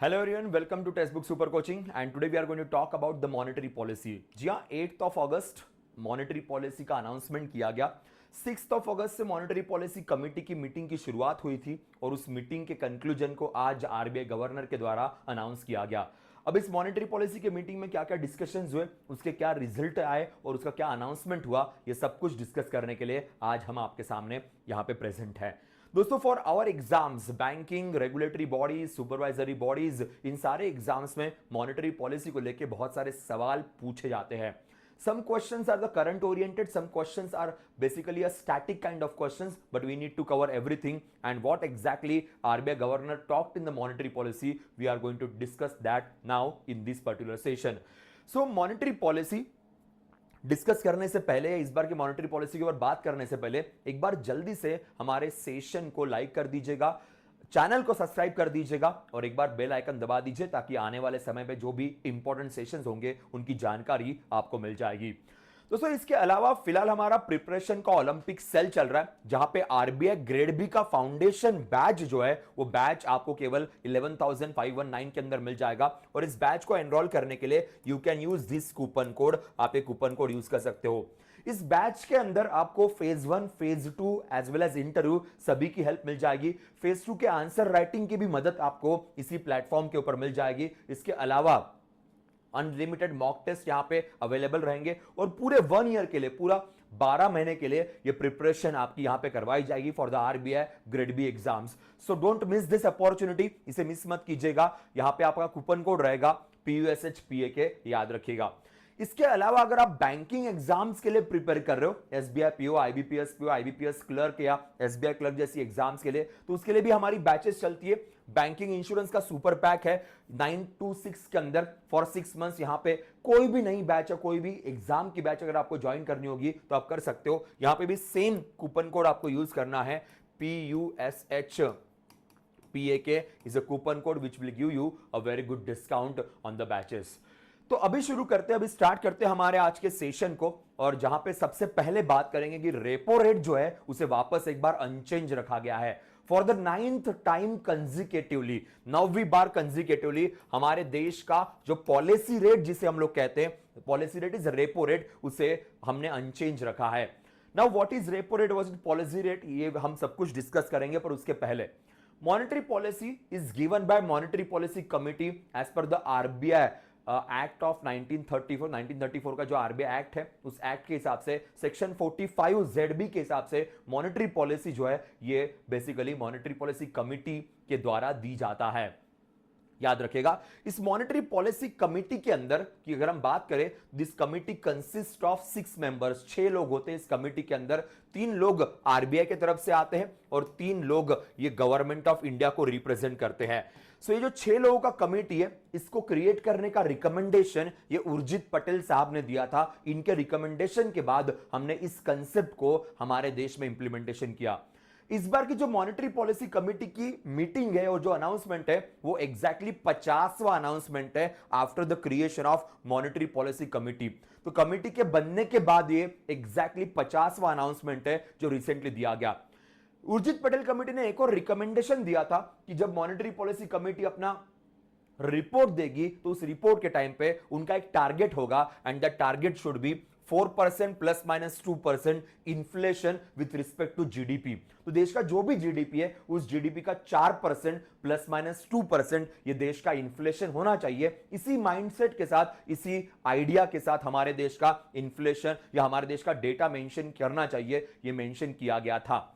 Hello everyone, welcome to Textbook Super Coaching and today we are going to talk about the monetary policy. जी हाँ, 8th of August monetary policy का announcement किया गया। 6th of August से monetary policy committee की meeting की शुरुआत हुई थी और उस मीटिंग के कंक्लूजन को आज आरबीआई गवर्नर के द्वारा अनाउंस किया गया। अब इस मॉनेटरी पॉलिसी के मीटिंग में क्या क्या डिस्कशंस हुए, उसके क्या रिजल्ट आए और उसका क्या अनाउंसमेंट हुआ, ये सब कुछ डिस्कस करने के लिए आज हम आपके सामने यहां पे प्रेजेंट है। दोस्तों, for our exams, banking, regulatory bodies, supervisory bodies, इन सारे एग्जाम्स में मॉनेटरी पॉलिसी को लेकर बहुत सारे सवाल पूछे जाते हैं। Some questions are the current oriented, some questions are basically a static kind of questions, but we need to cover everything. And what exactly RBI governor talked in the monetary policy, we are going to discuss that now in this particular session. So monetary policy discuss करने से पहले, इस बार की monetary policy के ऊपर बात करने से पहले एक बार जल्दी से हमारे सेशन को लाइक कर दीजिएगा, चैनल को सब्सक्राइब कर दीजिएगा और एक बार बेल आइकन दबा दीजिए ताकि आने वाले समय में जो भी इंपॉर्टेंट सेशंस होंगे उनकी जानकारी आपको मिल जाएगी। दोस्तों, इसके अलावा फिलहाल हमारा प्रिपरेशन का ओलंपिक सेल चल रहा है जहां पे आरबीआई ग्रेड बी का फाउंडेशन बैच जो है वो बैच आपको केवल 11,519 के अंदर मिल जाएगा और इस बैच को एनरोल करने के लिए you can use this coupon code. आप एक कूपन कोड यूज कर सकते हो। इस बैच के अंदर आपको phase 1, phase 2 as well as interview सभी की हेल्प मिल जाएगी। फेज 2 के आंसर राइटिंग की भी मदद आपको इसी प्लेटफॉर्म के ऊपर मिल जाएगी। इसके अलावा अनलिमिटेड मॉक टेस्ट यहां पे अवेलेबल रहेंगे और पूरे 1 ईयर के लिए, पूरा 12 महीने के लिए ये प्रिपरेशन आपकी यहां पे करवाई जाएगी for the RBI grade B exams. So don't miss this opportunity, इसे मिस मत कीजिएगा। यहां पे आपका कूपन कोड रहेगा PUSHPAK, याद रखिएगा। इसके अलावा अगर आप बैंकिंग एग्जाम्स के लिए प्रिपेयर कर रहे हो, SBI PO, IBPS PO, IBPS clerk या एसबीआई क्लर्क जैसी एग्जाम्स के लिए, तो उसके लिए भी हमारी बैचेस चलती है। बैंकिंग इंश्योरेंस का सुपर पैक है 9 to 6 के अंदर फॉर 6 मंथ्स। यहां पे कोई भी नई बैच या कोई भी एग्जाम की बैच अगर आपको ज्वाइन करनी होगी तो आप कर सकते हो। यहां पे भी सेम कूपन कोड आपको यूज करना है, PUSHPAK is a coupon code which will give you a very good discount on the batches. तो अभी शुरू करते हैं, अभी स्टार्ट करते हैं हमारे आज के सेशन को और जहां पे सबसे पहले बात करेंगे कि रेपो रेट जो है उसे वापस एक बार अनचेंज रखा गया है for the 9th time consecutively, 9वीं बार कंजिकेटिवली हमारे देश का जो पॉलिसी रेट जिसे हम लोग कहते हैं, policy rate is repo rate, उसे हमने अनचेंज रखा है। Now what is repo rate, what is policy rate, ये हम सब कुछ डिस्कस करेंगे, पर उसके पहले monetary policy is given by monetary policy committee as per the RBI act of 1934 का जो आरबीआई एक्ट है उस एक्ट के हिसाब से सेक्शन 45 ZB के हिसाब से मॉनेटरी पॉलिसी जो है ये बेसिकली मॉनेटरी पॉलिसी कमिटी के द्वारा दी जाता है। याद रखेगा, इस मॉनेटरी पॉलिसी कमिटी के अंदर की अगर हम बात करें, this committee consist of 6 members, 6 लोग होते हैं इस कमिटी के अंदर। 3 लोग आरबीआई की तरफ से आते हैं और 3 लोग ये गवर्नमेंट ऑफ इंडिया को रिप्रेजेंट करते हैं। सो ये जो 6 लोगों का कमिटी है, इसको क्रिएट करने का रिकमेंडेशन ये उर्जित पटेल साहब ने दिया था। इनके रिकमेंडेशन के बाद हमने इस कंसेप्ट को हमारे देश में इंप्लीमेंटेशन किया। इस बार की जो मॉनेटरी पॉलिसी कमेटी की मीटिंग है और जो अनाउंसमेंट है वो एग्जैक्टली 50वां अनाउंसमेंट है after the creation of monetary policy committee. तो कमेटी के बनने के बाद ये एग्जैक्टली 50वां अनाउंसमेंट है जो रिसेंटली दिया गया। उर्जित पटेल कमेटी ने एक और रिकमेंडेशन दिया था कि जब मॉनेटरी पॉलिसी कमेटी अपना रिपोर्ट देगी तो उस रिपोर्ट के टाइम पे उनका एक टारगेट होगा and that target should be 4% ±2% inflation with respect to GDP. तो देश का जो भी जीडीपी है उस जीडीपी का 4% ±2% ये देश का इन्फ्लेशन होना चाहिए। इसी माइंडसेट के साथ, इसी आइडिया के साथ हमारे देश का इन्फ्लेशन या हमारे देश का डेटा मेंशन करना चाहिए, ये मेंशन किया गया था।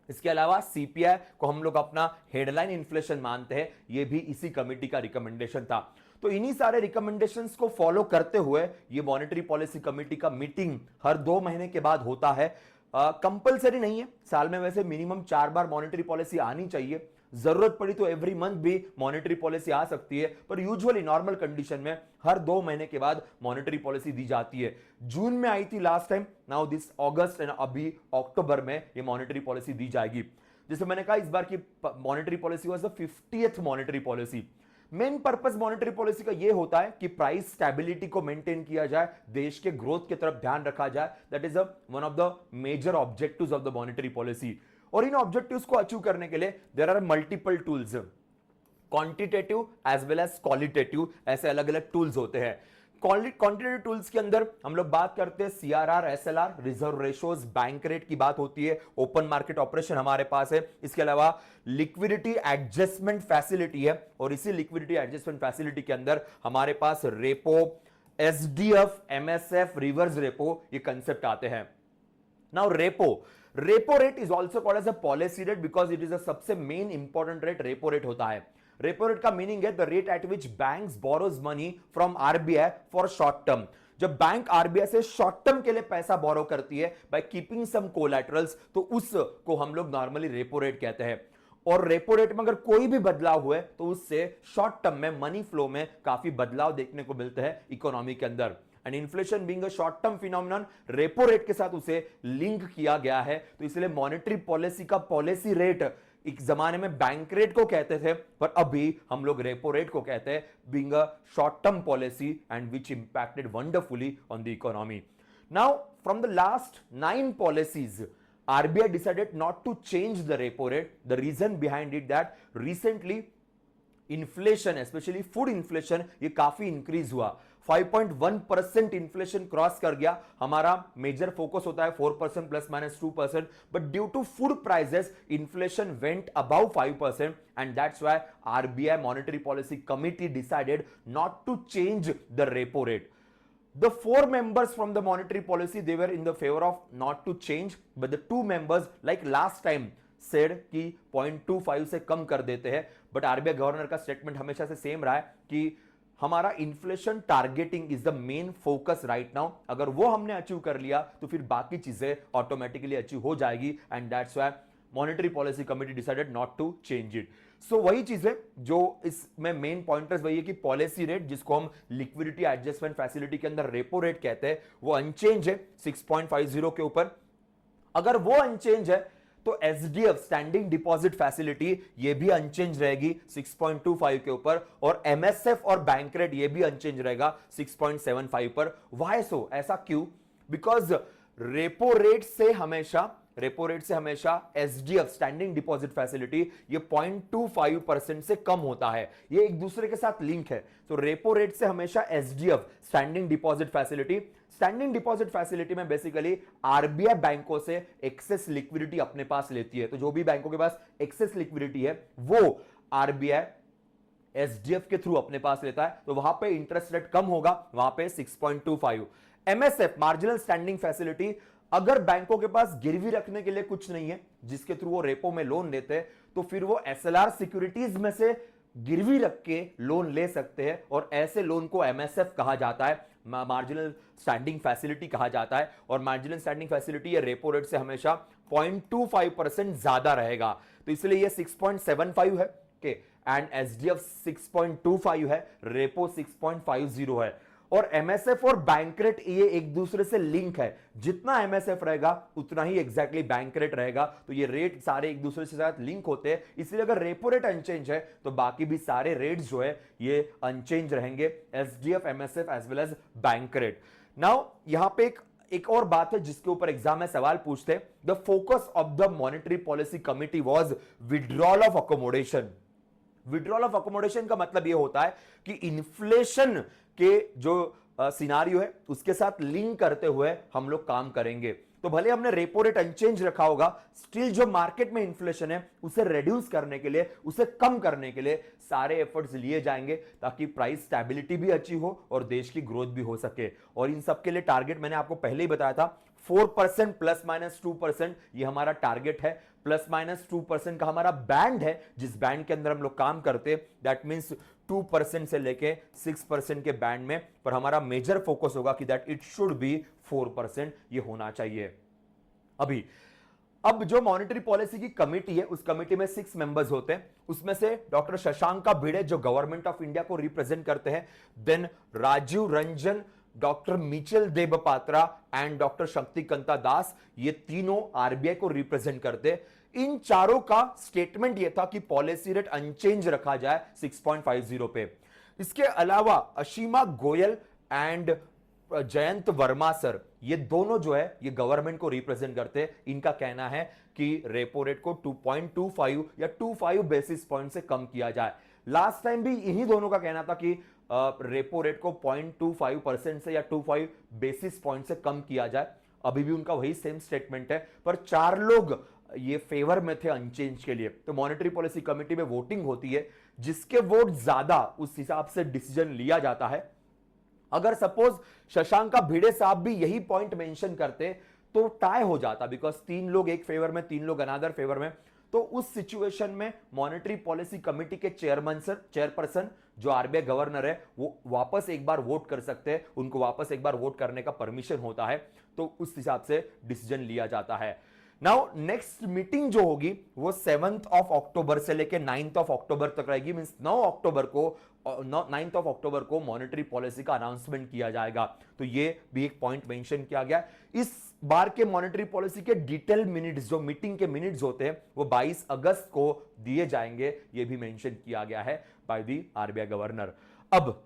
इसके अलावा सीपीआई को हम लोग अपना हेडलाइन इन्फ्लेशन मानते हैं, यह भी इसी कमेटी का रिकमेंडेशन था। तो इन्हीं सारे रिकमेंडेशंस को फॉलो करते हुए ये मॉनेटरी पॉलिसी कमेटी का मीटिंग हर 2 महीने के बाद होता है। कंपलसरी नहीं है, साल में वैसे मिनिमम 4 बार मॉनेटरी पॉलिसी आनी चाहिए। जरूरत पड़ी तो एवरी मंथ भी मॉनेटरी पॉलिसी आ सकती है, पर यूजुअली नॉर्मल कंडीशन में हर 2 महीने के बाद मॉनेटरी पॉलिसी दी जाती है। जून में आई थी last time, now this August and अभी अक्टूबर में ये मॉनेटरी पॉलिसी दी जाएगी। जैसे मैंने कहा, इस बार की monetary policy was the 50th monetary policy. Main purpose monetary policy का यह होता है कि प्राइस स्टेबिलिटी को मेंटेन किया जाए, देश के ग्रोथ की तरफ ध्यान रखा जाए। That is one of the major objectives of the monetary policy. और इन ऑब्जेक्टिव्स को अचीव करने के लिए there are multiple tools. Quantitative as well as qualitative, ऐसे अलग अलग टूल्स होते हैं। क्वांटिटेटिव टूल्स के अंदर हम लोग बात करते हैं CRR, SLR, reserve ratios, bank rate की बात होती है, ओपन मार्केट ऑपरेशन हमारे पास है, इसके अलावा लिक्विडिटी एडजस्टमेंट फैसिलिटी है, और इसी लिक्विडिटी एडजस्टमेंट फैसिलिटी के अंदर हमारे पास repo, SDF, MSF, reverse repo, ये कंसेप्ट आते हैं। Now repo rate is also called as a policy rate because it is a सबसे main important rate repo rate होता है। रेपो रेट का मीनिंग है the rate at which banks borrows money from RBI for short term. जब bank RBI से short term के लिए पैसा बोरो करती है बाय कीपिंग सम कोलैटरल्स, तो उसको हम लोग नॉर्मली रेपो रेट कहते हैं। और रेपो रेट में अगर कोई भी बदलाव हुए तो उससे शॉर्ट टर्म में मनी फ्लो में काफी बदलाव देखने को मिलते हैं इकोनॉमी के अंदर। And inflation being a short term phenomenon, repo rate के साथ उसे लिंक किया गया है, तो इसलिए मॉनेटरी पॉलिसी का पॉलिसी रेट एक जमाने में बैंक रेट को कहते थे, पर अभी हम लोग रेपो रेट को कहते हैं, being a short term policy and which impacted wonderfully on the economy. Now from the last 9 policies, RBI decided not to change the repo rate. The reason behind it that recently inflation, specially food inflation, ये काफी increase हुआ। 5.1% inflation cross कर गया। हमारा major focus होता है 4% plus minus 2%, but due to food prices inflation went above 5%, and that's why RBI monetary policy committee decided not to change the repo rate. The 4 members from the monetary policy, they were in the favor of not to change, but the 2 members like last time said कि 0.25 से कम कर देते हैं। But RBI governor का statement हमेशा से same रहा है कि हमारा inflation targeting is the main focus right now. अगर वो हमने अचीव कर लिया तो फिर बाकी चीजें ऑटोमेटिकली अचीव हो जाएगी, and that's why monetary policy committee decided not to change it. So वही चीजें जो इसमें मेन पॉइंटर्स वही है कि पॉलिसी रेट, जिसको हम लिक्विडिटी एडजस्टमेंट फैसिलिटी के अंदर रेपो रेट कहते हैं, वो अनचेंज है 6.50 के ऊपर। अगर वो अनचेंज है तो एसडीएफ स्टैंडिंग डिपॉजिट फैसिलिटी ये भी अनचेंज रहेगी 6.25 के ऊपर, और एमएसएफ और बैंक रेट ये भी अनचेंज रहेगा 6.75 पर। वाई सो, ऐसा क्यों? बिकॉज रेपो रेट से हमेशा एसडीएफ स्टैंडिंग डिपॉजिट फैसिलिटी ये 0.25% से कम होता है, ये एक दूसरे के साथ लिंक है। तो रेपो रेट से हमेशा एसडीएफ स्टैंडिंग डिपॉजिट फैसिलिटी में बेसिकली आरबीआई बैंकों से एक्सेस लिक्विडिटी अपने पास लेती है। तो जो भी बैंकों के पास एक्सेस लिक्विडिटी है वो आरबीआई एसडीएफ के थ्रू अपने पास लेता है, तो वहां पे इंटरेस्ट रेट कम होगा, वहां पे 6.25। एमएसएफ मार्जिनल स्टैंडिंग फैसिलिटी, अगर बैंकों के पास गिरवी रखने के लिए कुछ नहीं है जिसके थ्रू वो रेपो में लोन लेते हैं, तो फिर वो एसएलआर सिक्योरिटीज में से गिरवी रख के लोन ले सकते हैं, और ऐसे लोन को एमएसएफ कहा जाता है, मार्जिनल स्टैंडिंग फैसिलिटी कहा जाता है। और मार्जिनल स्टैंडिंग फैसिलिटी ये रेपो रेट से हमेशा 0.25% ज्यादा रहेगा, तो इसलिए ये 6.75 है के, एंड एसडीएफ 6.25 है, रेपो 6.50 है। और एमएसएफ और बैंक रेट ये एक दूसरे से लिंक है, जितना एमएसएफ रहेगा उतना ही एग्जैक्टली बैंक रेट रहेगा, तो ये रेट सारे एक दूसरे से साथ लिंक होते हैं। इसलिए अगर रेपो रेट अनचेंज है तो बाकी भी सारे रेट्स जो है ये अनचेंज रहेंगे, SDF, MSF as well as bank rate. Now यहां पे एक और बात है जिसके ऊपर एग्जाम में सवाल पूछते हैं, the focus of the monetary policy committee was withdrawal of accommodation. Withdrawal of accommodation का मतलब यह होता है कि इन्फ्लेशन के जो सिनारियो है उसके साथ लिंक करते हुए हम लोग काम करेंगे। तो भले हमने रेपो रेट अनचेंज रखा होगा, स्टिल जो मार्केट में इन्फ्लेशन है उसे रिड्यूस करने के लिए, उसे कम करने के लिए सारे एफर्ट्स लिए जाएंगे, ताकि प्राइस स्टेबिलिटी भी अच्छी हो और देश की ग्रोथ भी हो सके। और इन सब के लिए टारगेट मैंने आपको पहले ही बताया था, 4% प्लस माइनस 2% ये हमारा टारगेट है। प्लस माइनस 2% का हमारा बैंड है, जिस बैंड के अंदर हम लोग काम करते हैं, दैट मींस 2% से लेके 6% के बैंड में, पर हमारा मेजर फोकस होगा कि दैट इट शुड बी 4%, ये होना चाहिए। अब जो मॉनेटरी पॉलिसी की कमिटी है उस कमिटी में 6 मेंबर्स होते हैं, उसमें से डॉक्टर शशांका भिड़े जो गवर्नमेंट ऑफ इंडिया को रिप्रेजेंट करते हैं, then Rajiv Ranjan, doctor Michael Debpatra and doctor Shaktikanta Das, ये तीनों आरबीआई को रिप्रेजेंट करते। इन चारों का स्टेटमेंट यह था कि पॉलिसी रेट अनचेंज रखा जाए 6.50 पे। इसके अलावा अशीमा गोयल एंड जयंत वर्मा सर, ये दोनों जो है ये गवर्नमेंट को रिप्रेजेंट करते हैं। इनका कहना है कि रेपो रेट को 2.25 या 25 बेसिस पॉइंट से कम किया जाए। लास्ट टाइम भी इन्हीं दोनों का कहना था कि रेपो रेट को 0.25% से या 25 बेसिस पॉइंट से कम किया जाए। अभी भी उनका वही सेम स्टेटमेंट है, पर 4 लोग ये फेवर में थे अनचेंज के लिए। तो मॉनेटरी पॉलिसी कमेटी में वोटिंग होती है, जिसके वोट ज्यादा उस हिसाब से डिसीजन लिया जाता है। अगर सपोज शशांक का भिड़े साहब भी यही पॉइंट मेंशन करते तो टाई हो जाता, बिकॉज 3 लोग एक फेवर में, 3 लोग अनादर फेवर में। तो उस सिचुएशन में मॉनेटरी पॉलिसी कमेटी के चेयरपर्सन जो आरबीआई गवर्नर है, वो वापस एक बार वोट कर सकते हैं, उनको वापस एक बार वोट करने का परमिशन होता है। तो उस हिसाब से डिसीजन लिया जाता है। नाउ नेक्स्ट मीटिंग जो होगी वो 7th ऑफ अक्टूबर से लेके 9th ऑफ अक्टूबर तक रहेगी। मींस 9th ऑफ अक्टूबर को मॉनेटरी पॉलिसी का अनाउंसमेंट किया जाएगा। तो ये भी एक पॉइंट मेंशन किया गया। इस बार के मॉनेटरी पॉलिसी के डिटेल मिनट्स, जो मीटिंग के मिनट्स होते हैं, वो 22 अगस्त को दिए जाएंगे। ये भी मेंशन किया गया है बाय द आरबीआई गवर्नर। अब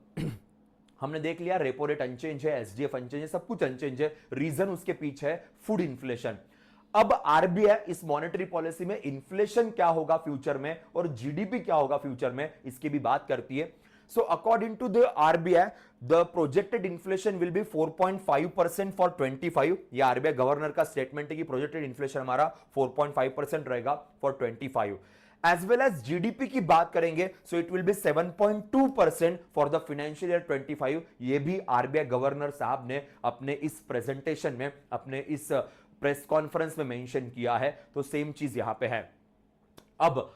हमने देख लिया रेपो रेट अनचेंज है, एसडीएफ अनचेंज है, सब कुछ अनचेंज है। रीजन उसके पीछे है फूड इन्फ्लेशन। अब आरबीआई इस मॉनेटरी पॉलिसी में इन्फ्लेशन क्या होगा फ्यूचर में और जीडीपी क्या होगा फ्यूचर में, इसकी भी बात करती है। So according to the RBI, the projected inflation will be 4.5% for 25। ये आरबीआई गवर्नर का स्टेटमेंट है कि प्रोजेक्टेड इन्फ्लेशन हमारा 4.5% रहेगा for 25। As well as GDP की बात करेंगे, so it will be 7.2% for the financial year 25। ये भी आरबीआई गवर्नर साहब ने अपने इस प्रेजेंटेशन में, अपने इस प्रेस कॉन्फ्रेंस में मेंशन किया है। तो सेम चीज यहां पे है। अब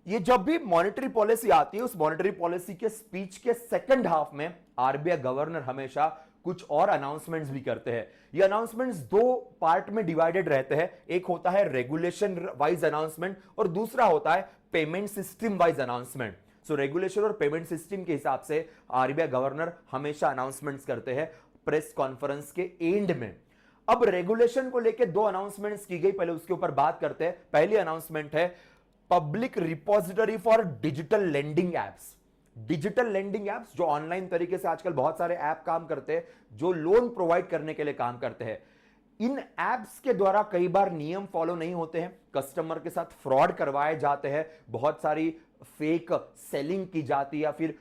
ये जब भी मॉनेटरी पॉलिसी आती है, उस मॉनेटरी पॉलिसी के स्पीच के सेकंड हाफ में आरबीआई गवर्नर हमेशा कुछ और अनाउंसमेंट्स भी करते हैं। ये अनाउंसमेंट्स 2 पार्ट में डिवाइडेड रहते हैं। एक होता है रेगुलेशन वाइज अनाउंसमेंट और दूसरा होता है पेमेंट सिस्टम वाइज अनाउंसमेंट। सो रेगुलेशन और पेमेंट सिस्टम के हिसाब से आरबीआई गवर्नर हमेशा अनाउंसमेंट्स करते हैं प्रेस कॉन्फ्रेंस के एंड में। अब रेगुलेशन को लेकर 2 अनाउंसमेंट्स की गई, पहले उसके ऊपर बात करते हैं। पहली अनाउंसमेंट है public repository for digital lending apps. Digital lending apps जो ऑनलाइन तरीके से आजकल बहुत सारे ऐप काम करते हैं, जो लोन प्रोवाइड करने के लिए काम करते हैं। इन एप्स के द्वारा कई बार नियम फॉलो नहीं होते हैं, कस्टमर के साथ फ्रॉड करवाए जाते हैं, बहुत सारी फेक सेलिंग की जाती है या फिर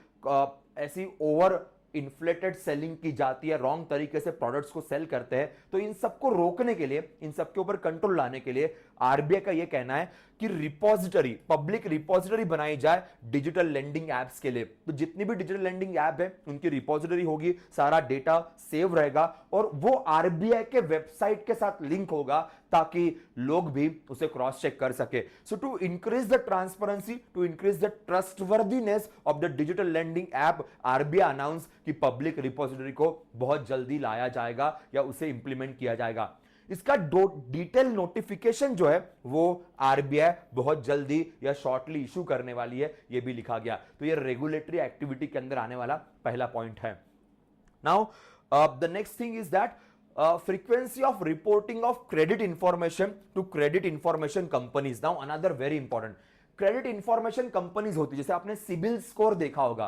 ऐसी ओवर इन्फ्लेटेड सेलिंग की जाती है, रॉन्ग तरीके से प्रोडक्ट्स को सेल करते हैं। तो इन सबको रोकने के लिए, इन सबके ऊपर कंट्रोल लाने के लिए आरबीआई का यह कहना है कि रिपोजिटरी, पब्लिक रिपोजिटरी बनाई जाए डिजिटल लेंडिंग एप्स के लिए। तो जितनी भी डिजिटल लेंडिंग ऐप है उनकी रिपोजिटरी होगी, सारा डेटा सेव रहेगा और वो आरबीआई के वेबसाइट के साथ लिंक होगा ताकि लोग भी उसे क्रॉस चेक कर सके। So to increase the transparency, to increase the trustworthiness of the digital lending app, RBI announce कि पब्लिक रिपोजिटरी को बहुत जल्दी लाया जाएगा या उसे इंप्लीमेंट किया जाएगा। इसका डिटेल नोटिफिकेशन जो है वो आरबीआई बहुत जल्दी या शॉर्टली इशू करने वाली है, ये भी लिखा गया। तो ये रेगुलेटरी एक्टिविटी के अंदर आने वाला पहला पॉइंट है। Now the next thing is that frequency of reporting of credit information to credit information companies. Now another very important, credit information companies होती है, जैसे आपने सिबिल स्कोर देखा होगा,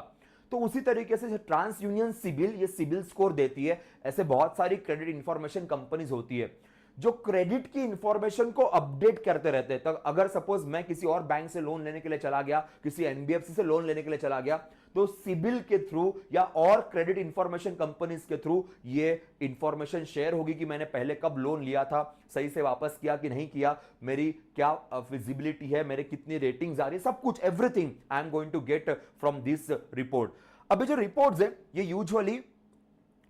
तो उसी तरीके से ट्रांस यूनियन सिबिल ये सिबिल स्कोर देती है। ऐसे बहुत सारी क्रेडिट इंफॉर्मेशन कंपनीज होती है जो क्रेडिट की इंफॉर्मेशन को अपडेट करते रहते हैं। तो अगर सपोज मैं किसी और बैंक से लोन लेने के लिए चला गया, किसी एनबीएफसी से लोन लेने के लिए चला गया, तो सिबिल के थ्रू या और क्रेडिट इंफॉर्मेशन कंपनीज के थ्रू ये इंफॉर्मेशन शेयर होगी कि मैंने पहले कब लोन लिया था, सही से वापस किया कि नहीं किया, मेरी क्या विजिबिलिटी है, मेरे कितनी रेटिंग्स आ रही है, सब कुछ everything I am going to get from this report. अब जो रिपोर्ट्स है ये यूजुअली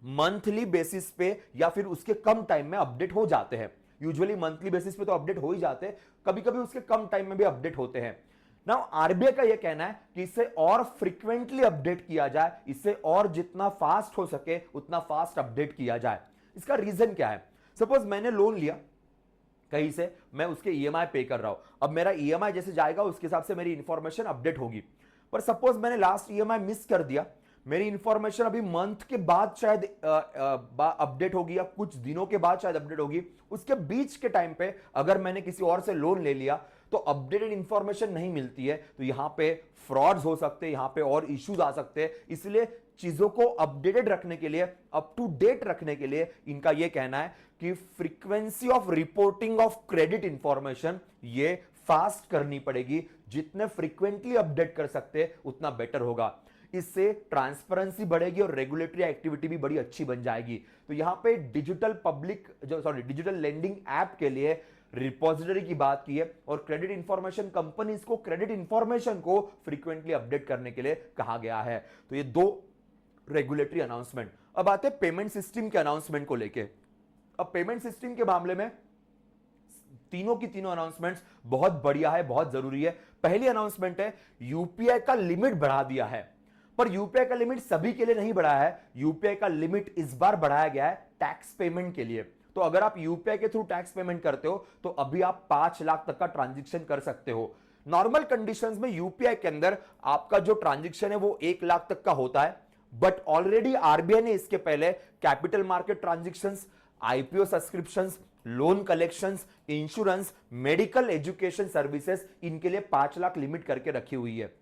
मंथली बेसिस पे या फिर उसके कम टाइम में अपडेट हो जाते हैं। यूजुअली मंथली बेसिस पे तो अपडेट हो ही जाते हैं, कभी कभी उसके कम टाइम में भी अपडेट होते हैं। नाउ आरबीआई का यह कहना है कि इसे और फ्रीक्वेंटली अपडेट किया जाए, इसे और जितना फास्ट हो सके उतना फास्ट अपडेट किया जाए। इसका रीजन क्या है? सपोज मैंने लोन लिया कहीं से, मैं उसके ईएमआई पे कर रहा हूं, अब मेरा ईएमआई जैसे जाएगा उसके हिसाब से मेरी इंफॉर्मेशन अपडेट होगी। पर सपोज मैंने लास्ट ईएमआई मिस कर दिया, मेरी इंफॉर्मेशन अभी मंथ के बाद शायद अपडेट होगी या कुछ दिनों के बाद शायद अपडेट होगी। उसके बीच के टाइम पे अगर मैंने किसी और से लोन ले लिया तो अपडेटेड इंफॉर्मेशन नहीं मिलती है, तो यहां पे फ्रॉड्स हो सकते हैं, यहां पे और इश्यूज आ सकते हैं। इसलिए चीजों को अपडेटेड रखने के लिए, अप टू डेट रखने के लिए इनका यह कहना है कि frequency of reporting of credit information ये फास्ट करनी पड़ेगी, जितने फ्रीक्वेंटली अपडेट कर सकते उतना बेटर होगा। इससे ट्रांसपेरेंसी बढ़ेगी और रेगुलेटरी एक्टिविटी भी बड़ी अच्छी बन जाएगी। तो यहां पे डिजिटल लेंडिंग ऐप के लिए रिपोजिटरी की बात की है और क्रेडिट इंफॉर्मेशन कंपनीज को क्रेडिट इंफॉर्मेशन को फ्रीक्वेंटली अपडेट करने के लिए कहा गया है। तो ये दो रेगुलेटरी अनाउंसमेंट। अब आते हैं पेमेंट सिस्टम के अनाउंसमेंट को लेके। अब पेमेंट सिस्टम के मामले में तीनों की तीनों अनाउंसमेंट्स बहुत बढ़िया है, बहुत जरूरी है। पहली अनाउंसमेंट है यूपीआई का लिमिट बढ़ा दिया है, पर यूपीआई का लिमिट सभी के लिए नहीं बढ़ाया है। यूपीआई का लिमिट इस बार बढ़ाया गया है टैक्स पेमेंट के लिए। तो अगर आप यूपीआई के थ्रू टैक्स पेमेंट करते हो तो अभी आप 5 लाख तक का ट्रांजैक्शन कर सकते हो। नॉर्मल कंडीशंस में यूपीआई के अंदर आपका जो ट्रांजैक्शन है वो 1 लाख तक का होता है, बट ऑलरेडी आरबीआई ने इसके पहले capital market transactions, IPO subscriptions, loan collections, insurance, medical education services, इनके लिए 5 लाख लिमिट करके रखी हुई है।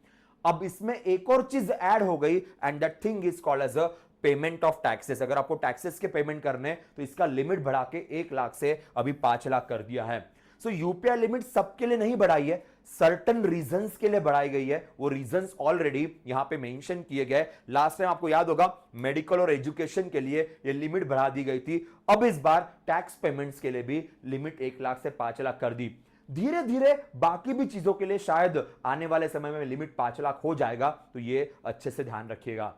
अब इसमें एक और चीज ऐड हो गई and that thing is called as a payment of taxes. अगर आपको टैक्सेस के पेमेंट करने तो इसका लिमिट बढ़ा के 1 लाख से अभी 5 लाख कर दिया है। सो यूपीआई लिमिट सबके लिए नहीं बढ़ाई है, सर्टन रीजंस के लिए बढ़ाई गई है। वो रीजंस ऑलरेडी यहां पे मेंशन किए गए। लास्ट टाइम आपको याद होगा मेडिकल और एजुकेशन के लिए ये लिमिट बढ़ा दी गई थी। अब इस बार टैक्स पेमेंट्स के लिए भी लिमिट 1 लाख से 5 लाख कर दी। धीरे धीरे बाकी भी चीजों के लिए शायद आने वाले समय में लिमिट 5 लाख हो जाएगा, तो ये अच्छे से ध्यान रखिएगा।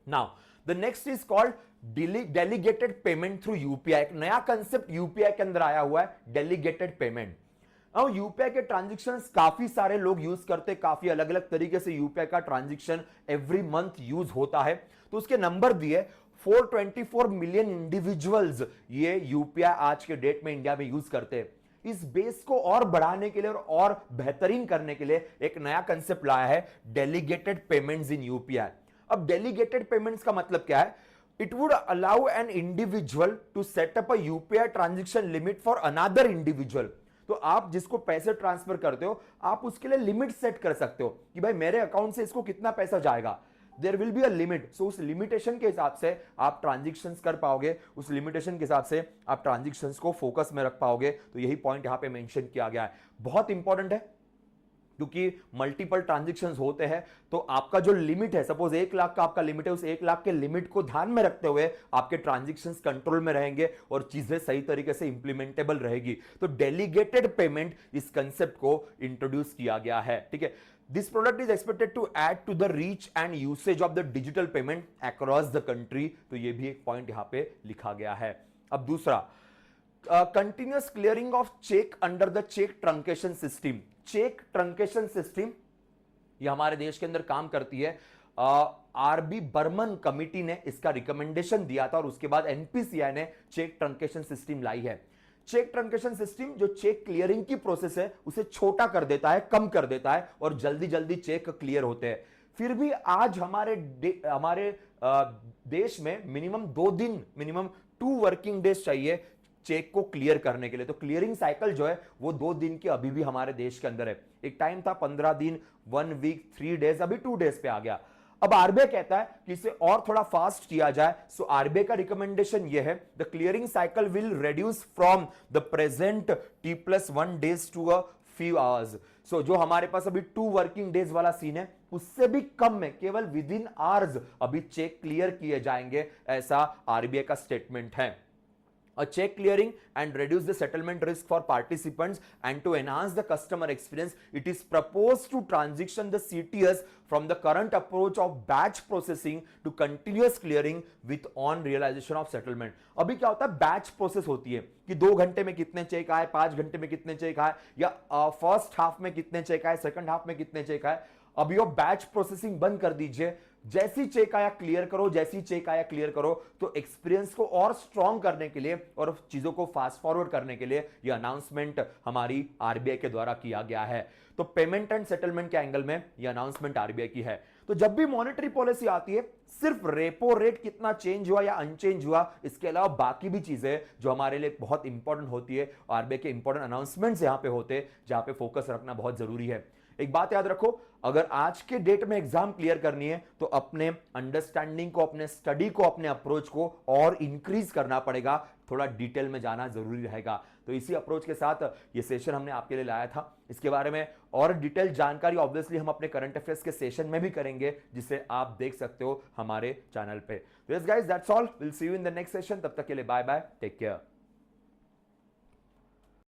Now the next is called delegated payment through UPI. एक नया कंसेप्ट यूपीआई के अंदर आया हुआ है, डेलीगेटेड पेमेंट। अब यूपीआई के ट्रांजैक्शंस काफी सारे लोग यूज करते, काफी अलग अलग तरीके से यूपीआई का ट्रांजैक्शन एवरी मंथ यूज होता है। तो उसके नंबर दिए 424 मिलियन इंडिविजुअल्स ये यूपीआई आज के डेट में इंडिया में यूज करते हैं। इस बेस को और बढ़ाने के लिए और बेहतरीन करने के लिए एक नया कंसेप्ट लाया है, डेलीगेटेड पेमेंट्स इन यूपीआई। अब डेलीगेटेड पेमेंट्स का मतलब क्या है? It would allow an individual to set up a UPI transaction limit for another individual. तो आप जिसको पैसे ट्रांसफर करते हो, आप उसके लिए लिमिट सेट कर सकते हो कि भाई मेरे अकाउंट से इसको कितना पैसा जाएगा। There will be a limit. So उस लिमिटेशन के हिसाब से आप ट्रांजैक्शंस कर पाओगे, उस लिमिटेशन के हिसाब से आप ट्रांजैक्शंस को फोकस में रख पाओगे। तो यही पॉइंट यहां पे मेंशन किया गया है, बहुत इंपॉर्टेंट है क्योंकि मल्टीपल ट्रांजैक्शंस होते हैं। तो आपका जो लिमिट है, सपोज 1 लाख का आपका लिमिट है, उस 1 लाख के लिमिट को ध्यान में रखते हुए आपके ट्रांजैक्शंस कंट्रोल में रहेंगे और चीजें सही तरीके से इंप्लीमेंटेबल रहेगी। तो डेलीगेटेड पेमेंट इस कंसेप्ट को इंट्रोड्यूस किया गया है। ठीक है, this product is expected to add to the reach and usage of the digital payment across the country. तो ये भी एक पॉइंट यहां पे लिखा गया है। अब दूसरा, continuous clearing of cheque under the cheque truncation system. Cheque truncation system ये हमारे देश के अंदर काम करती है। आरबी बर्मन कमिटी ने इसका रिकमेंडेशन दिया था और उसके बाद एनपीसीआई ने चेक ट्रंकेशन सिस्टम लाई है। चेक ट्रंकेशन सिस्टम जो चेक क्लियरिंग की प्रोसेस है उसे छोटा कर देता है, कम कर देता है और जल्दी जल्दी चेक क्लियर होते हैं। फिर भी आज हमारे देश में मिनिमम 2 दिन, मिनिमम 2 वर्किंग डेज चाहिए चेक को क्लियर करने के लिए। तो क्लियरिंग साइकिल जो है वो 2 दिन की अभी भी हमारे देश के अंदर है। एक टाइम था 15 दिन, 1 वीक, 3 डेज, अभी 2 डेज पे आ गया। अब आरबीआई कहता है कि इसे और थोड़ा फास्ट किया जाए। सो आरबीआई का रिकमेंडेशन ये है, the clearing cycle will reduce from the present T+1 days to a few hours. So जो हमारे पास अभी 2 वर्किंग डेज वाला सीन है उससे भी कम में, केवल विद इन आवर्स अभी चेक क्लियर किए जाएंगे, ऐसा आरबीआई का स्टेटमेंट है। A check clearing and reduce the settlement risk for participants, and to enhance the customer experience, it is proposed to transition the CTS from the current approach of batch processing to continuous clearing with on realization of settlement। अभी क्या होता है, batch process होती है कि 2 घंटे में कितने चेक आए, 5 घंटे में कितने चेक आए, या फर्स्ट हाफ में कितने चेक आए, सेकंड हाफ में कितने चेक आए। अभी वो बैच प्रोसेसिंग बंद कर दीजिए, जैसी चेक आया क्लियर करो, जैसी चेक आया क्लियर करो। तो एक्सपीरियंस को और स्ट्रॉन्ग करने के लिए और चीजों को फास्ट फॉरवर्ड करने के लिए यह अनाउंसमेंट हमारी आरबीआई के द्वारा किया गया है। तो पेमेंट एंड सेटलमेंट के एंगल में यह अनाउंसमेंट आरबीआई की है। तो जब भी मॉनेटरी पॉलिसी आती है, सिर्फ रेपो रेट कितना चेंज हुआ या अनचेंज हुआ, इसके अलावा बाकी भी चीजें जो हमारे लिए बहुत इंपॉर्टेंट होती है, आरबीआई के इंपॉर्टेंट अनाउंसमेंट्स यहां पे होते हैं जहां पे फोकस रखना बहुत जरूरी है। एक बात याद रखो, अगर आज के डेट में एग्जाम क्लियर करनी है तो अपने अंडरस्टैंडिंग को, अपने स्टडी को, अपने अप्रोच को और इंक्रीज करना पड़ेगा, थोड़ा डिटेल में जाना जरूरी रहेगा। तो इसी अप्रोच के साथ ये सेशन हमने आपके लिए लाया था। इसके बारे में और डिटेल जानकारी ऑब्वियसली हम अपने करंट अफेयर्स के सेशन में भी करेंगे, जिसे आप देख सकते हो हमारे चैनल पे। तो yes guys, that's all, will see you in the next session. तब तक के लिए बाय बाय, टेक केयर।